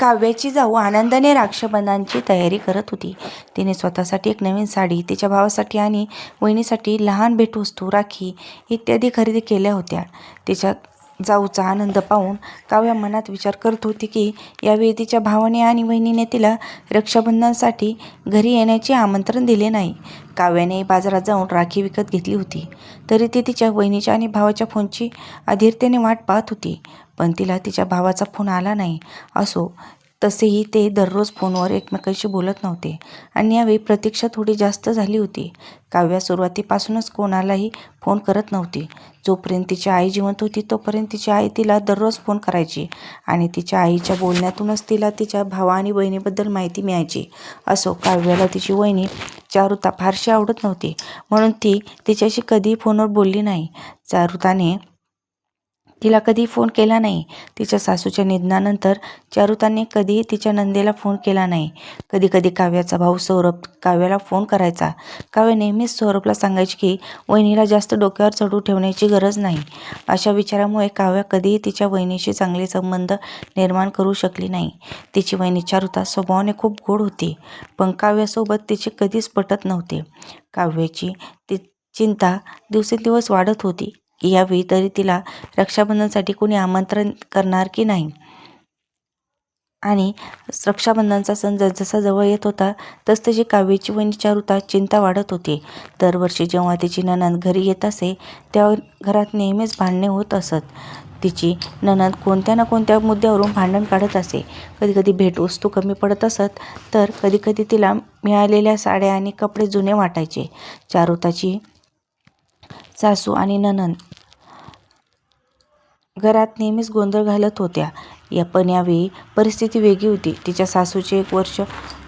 काव्याची जाऊ आनंदाने रक्षाबंधनाची तयारी करत होती. तिने स्वतःसाठी एक नवीन साडी, तिच्या भावासाठी आणि वहिनीसाठी लहान भेटवस्तू, राखी इत्यादी खरेदी केल्या होत्या. तिच्या जाऊचा आनंद पाहून काव्या मनात विचार करत होती की यावेळी तिच्या भावाने आणि वहिनीने तिला रक्षाबंधनासाठी घरी येण्याचे आमंत्रण दिले नाही. काव्याने बाजारात जाऊन राखी विकत घेतली होती, तरी ती तिच्या वहिनीच्या आणि भावाच्या फोनची अधीरतेने वाट पाहत होती. पण तिला तिच्या भावाचा फोन आला नाही. असो तसेही ते दररोज फोनवर एकमेकांशी बोलत नव्हते आणि यावेळी प्रतीक्षा थोडी जास्त झाली होती. काव्या सुरुवातीपासूनच कोणालाही फोन करत नव्हती. जोपर्यंत तिची आई जिवंत होती तोपर्यंत तिची आई तिला दररोज फोन करायची आणि तिच्या आईच्या बोलण्यातूनच तिला तिच्या भावा आणि बहिणीबद्दल माहिती मिळायची. असो काव्याला तिची वहिनी चारुता फारशी आवडत नव्हती, म्हणून ती तिच्याशी कधीही फोनवर बोलली नाही. चारुताने तिला कधीही फोन केला नाही. तिच्या सासूच्या निधनानंतर चारुताने कधीही तिच्या नंदेला फोन केला नाही. कधी कधी काव्याचा भाऊ सौरभ काव्याला फोन करायचा. काव्या नेहमीच सौरभला सांगायची की वहिनीला जास्त डोक्यावर चढू ठेवण्याची गरज नाही. अशा विचारामुळे काव्या कधीही तिच्या वहिनीशी चांगले संबंध निर्माण करू शकली नाही. तिची वहिनी चारुता स्वभावाने खूप गोड होती, पण काव्यासोबत तिचे कधीच पटत नव्हते. काव्याची चिंता दिवसेंदिवस वाढत होती. यावेळी तरी तिला रक्षाबंधनासाठी कोणी आमंत्रण करणार की नाही, आणि रक्षाबंधनाचा सण जसजसा जवळ येत होता तसतशी काव्याची वहिनी चारुता चिंता वाढत होती. दरवर्षी जेव्हा तिची नणंद घरी येत असे तेव्हा घरात नेहमीच भांडणे होत असत. तिची नणंद कोणत्या ना कोणत्या मुद्द्यावरून भांडण काढत असे. कधीकधी भेटवस्तू कमी पडत असत, तर कधीकधी तिला मिळालेल्या साड्या आणि कपडे जुने वाटायचे. चारुताची सासू आणि नणंद घरात नेहमीच गोंधळ घालत होत्या. पण यावेळी परिस्थिती वेगळी होती. तिच्या सासूचे एक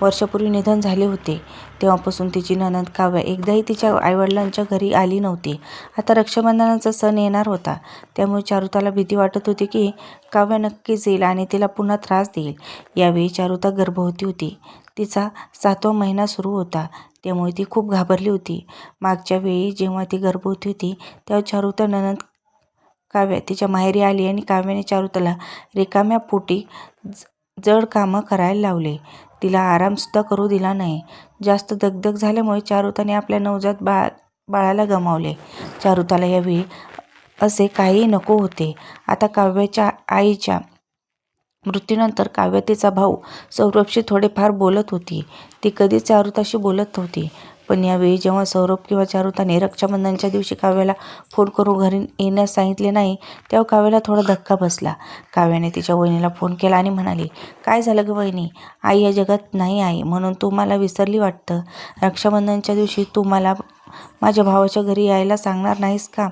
वर्षापूर्वी निधन झाले होते. तेव्हापासून तिची नणंद काव्या एकदाही तिच्या आईवडिलांच्या घरी आली नव्हती. आता रक्षाबंधनाचा सण येणार होता, त्यामुळे चारुताला भीती वाटत होती की काव्या नक्कीच येईल आणि तिला पुन्हा त्रास देईल. यावेळी चारुता गर्भवती होती. तिचा 7वा महिना सुरू होता, त्यामुळे ती खूप घाबरली होती. मागच्या वेळी जेव्हा ती गर्भवती होती तेव्हा चारुता नणंद काव्या तिच्या माहेरी आली आणि काव्याने चारुताला रिकाम्या पोटी जड कामं करायला लावले. तिला आरामसुद्धा करू दिला नाही. जास्त दगदग झाल्यामुळे चारुताने आपल्या नवजात बाळाला गमावले. चारुताला यावेळी असे काहीही नको होते. आता काव्याच्या आईच्या मृत्यूनंतर काव्या तिचा भाऊ सौरभशी थोडेफार बोलत होती. ती कधीच चारुताशी बोलत नव्हती. पण यावेळी जेव्हा सौरभ किंवा चारुताने रक्षाबंधनाच्या दिवशी काव्याला फोन करून घरी येण्यास सांगितले नाही तेव्हा काव्याला थोडा धक्का बसला. काव्याने तिच्या वहिनीला फोन केला आणि म्हणाली, काय झालं ग वहिनी? आई या जगात नाही आहे म्हणून तू मला विसरली वाटतं. रक्षाबंधनाच्या दिवशी तू मला माझ्या भावाच्या घरी यायला सांगणार नाहीस का?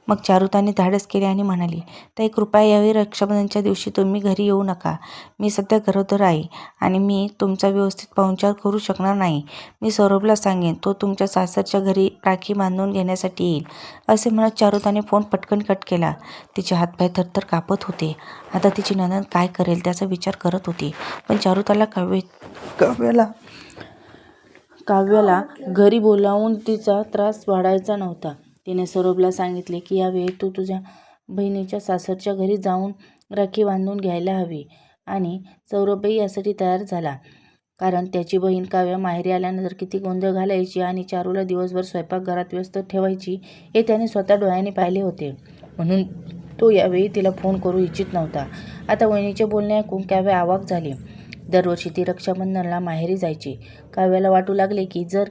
मग चारुताने धाडस केले आणि म्हणाली, ताई कृपया यावेळी रक्षाबंधनाच्या दिवशी तुम्ही घरी येऊ नका. मी सध्या गरोदर आहे आणि मी तुमचा व्यवस्थित पाहुणचार करू शकणार नाही. मी सौरभला सांगेन, तो तुमच्या सासरच्या घरी राखी बांधून घेण्यासाठी येईल. असे म्हणत चारुताने फोन पटकन कट केला. तिचे हातपाय थरथर कापत होते. आता तिची नणंद काय करेल त्याचा विचार करत होती. पण चारुताला काव्याला घरी बोलावून तिचा त्रास वाढायचा नव्हता. तिने सौरभला सांगितले की यावेळी तू तुझ्या बहिणीच्या सासरच्या घरी जाऊन राखी बांधून घ्यायला हवी. आणि सौरभही यासाठी तयार झाला, कारण त्याची बहीण काव्या माहेरी आल्यानंतर किती गोंधळ घालायची आणि चारूला दिवसभर स्वयंपाकघरात व्यस्त ठेवायची हे त्याने स्वतः डोळ्यांनी पाहिले होते. म्हणून तो यावेळी तिला फोन करू इच्छित नव्हता. आता वहिनीचे बोलणे ऐकून काव्या अवाक झाली. दरवर्षी ती रक्षाबंधनाला माहेरी जायची. काव्याला वाटू लागले की जर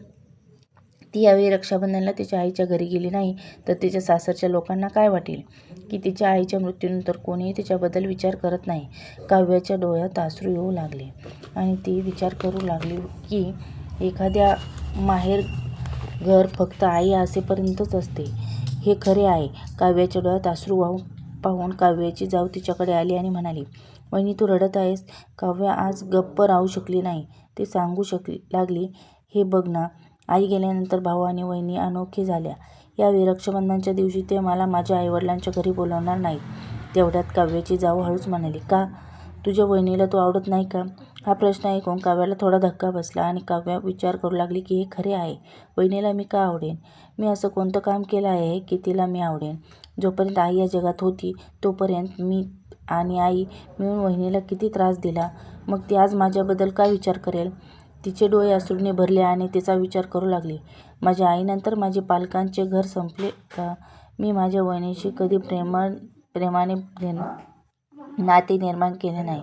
ती यावेळी रक्षाबंधनाला तिच्या आईच्या घरी गेली नाही तर तिच्या सासरच्या लोकांना काय वाटेल, की तिच्या आईच्या मृत्यूनंतर कोणीही तिच्याबद्दल विचार करत नाही. काव्याच्या डोळ्यात अश्रू येऊ लागले आणि ती विचार करू लागली की एखाद्या माहेर घर फक्त आई असेपर्यंतच असते, हे खरे आहे. काव्याच्या डोळ्यात अश्रू पाहून काव्याची जाऊ तिच्याकडे आली आणि म्हणाली, वहिनी तू रडत आहेस? काव्या आज गप्प राहू शकली नाही. ती सांगू लागली, हे बघ ना, आई गेल्यानंतर भाऊ आणि वहिनी अनोळखी झाल्या. यावेळी रक्षाबंधनाच्या दिवशी ते मला माझ्या आईवडिलांच्या घरी बोलावणार नाहीत. तेवढ्यात काव्याची जाऊ हळूच म्हणाली, का? तुझ्या वहिनीला तू आवडत नाही का? हा प्रश्न ऐकून काव्याला थोडा धक्का बसला आणि काव्या विचार करू लागली की हे खरे आहे. वहिनीला मी का आवडेन? मी असं कोणतं काम केलं आहे की तिला मी आवडेन? जोपर्यंत आई या जगात होती तोपर्यंत मी आणि आई मिळून वहिनीला किती त्रास दिला. मग ती आज माझ्याबद्दल काय विचार करेल? तिचे डोळे अश्रूने भरले आणि तिचा विचार करू लागली. माझ्या आईनंतर माझे पालकांचे घर संपले का? मी माझ्या वहिनीशी कधी प्रेमाने नाते निर्माण केले नाही.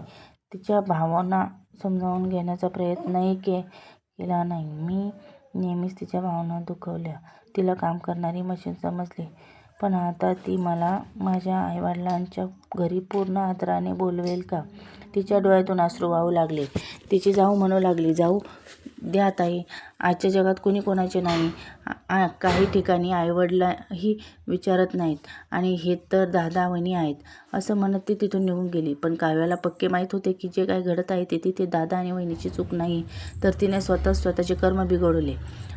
तिच्या भावना समजावून घेण्याचा प्रयत्नही केला नाही. मी नेहमीच तिच्या भावना दुखवल्या. तिला काम करणारी मशीन समजले. पण आता ती मला माझ्या आईवडिलांच्या घरी पूर्ण आदराने बोलवेल का? तिच्या डोळ्यातून अश्रू वाहू लागले. तिची जाऊ म्हणू लागली, जाऊ द्या ताई, आजच्या जगात कोणी कोणाचे नाही. काही ठिकाणी आईवडिलांही विचारत नाहीत आणि हे तर दादा वहिनी आहेत, असं म्हणत ती तिथून निघून गेली. पण काव्याला पक्के माहीत होते की जे काही घडत आहे ते तिथे दादा आणि वहिनीची चूक नाही, तर तिने स्वतःचे कर्म बिघडवले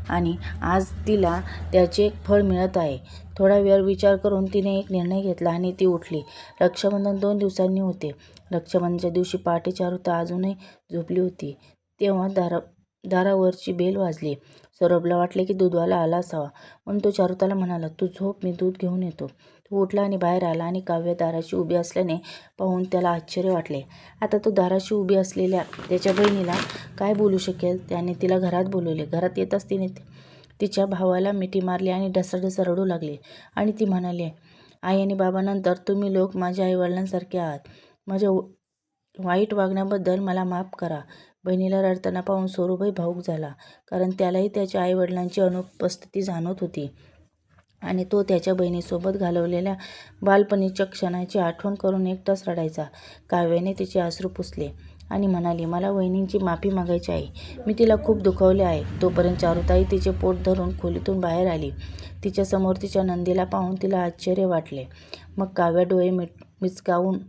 आणि आज तिला त्याचे फळ मिळत आहे. थोडा वेळ विचार करून तिने एक निर्णय घेतला आणि ती उठली. रक्षाबंधन 2 दिवसांनी होते. रक्षाबंधनच्या दिवशी पहाटे चारुता अजूनही झोपली होती. तेव्हा दारावरची बेल वाजली. सौरभला वाटले की दूधवाला आला असावा, म्हणून तो चारुताला म्हणाला, तू झोप, मी दूध घेऊन येतो. तो उठला आणि बाहेर आला आणि काव्य दाराशी उभी असल्याने पाहून त्याला आश्चर्य वाटले. आता तो दाराशी उभी असलेल्या त्याच्या बहिणीला काय बोलू शकेल? त्याने तिला घरात बोलवले. घरात येताच तिने तिच्या भावाला मिठी मारली आणि ढसाढसा रडू लागली आणि ती म्हणाली, आई आणि बाबांनंतर तुम्ही लोक माझ्या आईवडिलांसारखे आहात. माझ्या वाईट वागण्याबद्दल मला माफ करा. बहिणीला रडताना पाहून सौरभही भावूक झाला, कारण त्यालाही त्याच्या आईवडिलांची अनुपस्थिती जाणवत होती आणि तो त्याच्या बहिणीसोबत घालवलेल्या बालपणीच्या क्षणाची आठवण करून एकटाच रडायचा. काव्याने तिचे अश्रू पुसले आणि म्हणाली, मला वहिनींची माफी मागायची आहे. मी तिला खूप दुखावले आहे. तोपर्यंत चारुताई तिचे पोट धरून खोलीतून बाहेर आली. तिच्यासमोर तिच्या नंदीला पाहून तिला आश्चर्य वाटले. मग काव्या डोळे मिचकावून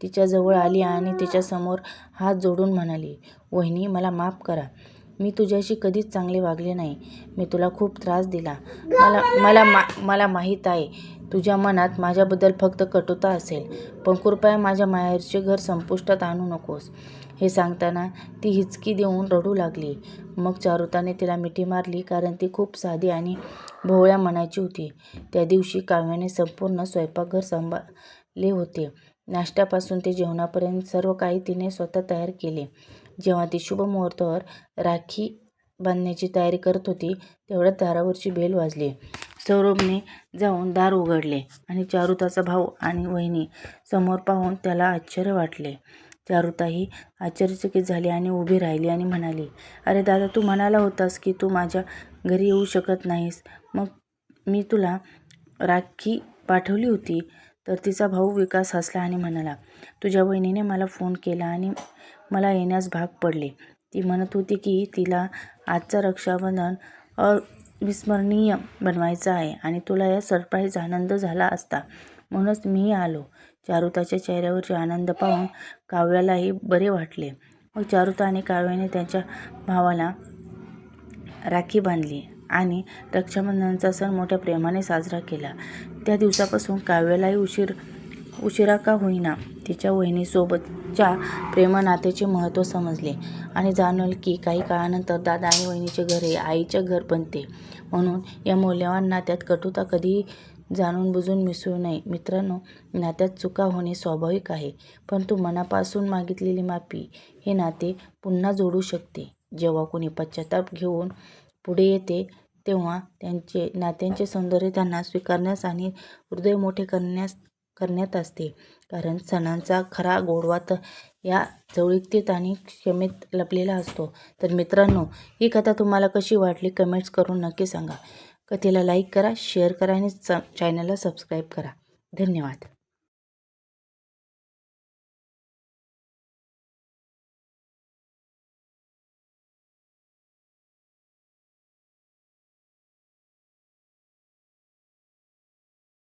तिच्याजवळ आली आणि तिच्यासमोर हात जोडून म्हणाली, वहिनी, मला माफ करा. मी तुझ्याशी कधीच चांगले वागले नाही. मी तुला खूप त्रास दिला. मला माहीत आहे तुझ्या मनात माझ्याबद्दल फक्त कटुता असेल, पण कृपया माझ्या माहेरचे घर संपुष्टात आणू नकोस. हे सांगताना ती हिचकी देऊन रडू लागली. मग चारुताने तिला मिठी मारली, कारण ती खूप साधी आणि भोवळ्या मनाची होती. त्या दिवशी काव्याने संपूर्ण स्वयंपाकघर सांभाळले होते. नाश्त्यापासून ते जेवणापर्यंत सर्व काही तिने स्वतः तयार केले. जेव्हा ती शुभ मुहूर्तावर राखी बांधण्याची तयारी करत होती, तेवढ्यात दारावरची बेल वाजली. सौरभने जाऊन दार उघडले आणि चारुताचा भाऊ आणि वहिनी समोर पाहून त्याला आश्चर्य वाटले. चारुताही आश्चर्यचकित झाली आणि उभी राहिली आणि म्हणाली, अरे दादा, तू म्हणाला होतास की तू माझ्या घरी येऊ शकत नाहीस. मग मी तुला राखी पाठवली होती. तर तिचा भाऊ विकास हसला आणि म्हणाला, तुझ्या वहिनीने मला फोन केला आणि मला येण्यास भाग पडले. ती म्हणत होती की तिला आजचा रक्षाबंधन अविस्मरणीय बनवायचा आहे आणि तुला या सरप्राईज आनंद झाला असता, म्हणूनच मीही आलो. चारुताच्या चेहऱ्यावरचे आनंद पाहून काव्यालाही बरे वाटले. मग चारुता आणि काव्याने त्यांच्या भावाला राखी बांधली आणि रक्षाबंधनाचा सण मोठ्या प्रेमाने साजरा केला. त्या दिवसापासून काव्यालाही उशिरा का होईना तिच्या वहिनीसोबतच्या प्रेमनात्याचे महत्त्व समजले आणि जाणवले की काही काळानंतर दादा आणि वहिनीचे घर हे आईचे घर बनते. म्हणून या मौल्यवान नात्यात कटुता कधीही जाणून बुजून मिसळू नये. मित्रांनो, नात्यात चुका होणे स्वाभाविक आहे, परंतु मनापासून मागितलेली माफी हे नाते पुन्हा जोडू शकते. जेव्हा कोणी पश्चाताप घेऊन पुढे येते, तेव्हा नात्यांचे सौंदर्य त्यांना स्वीकारण्यास आणि हृदय मोठे करण्यात असते. कारण सणांचा खरा गोडवा तर या जवळीकतेत आणि क्षमेत लपलेला असतो. तर मित्रांनो, ही कथा तुम्हाला कशी वाटली कमेंट्स करून नक्की सांगा. कथेला लाईक करा, शेअर करा आणि चॅनलला सबस्क्राईब करा. धन्यवाद.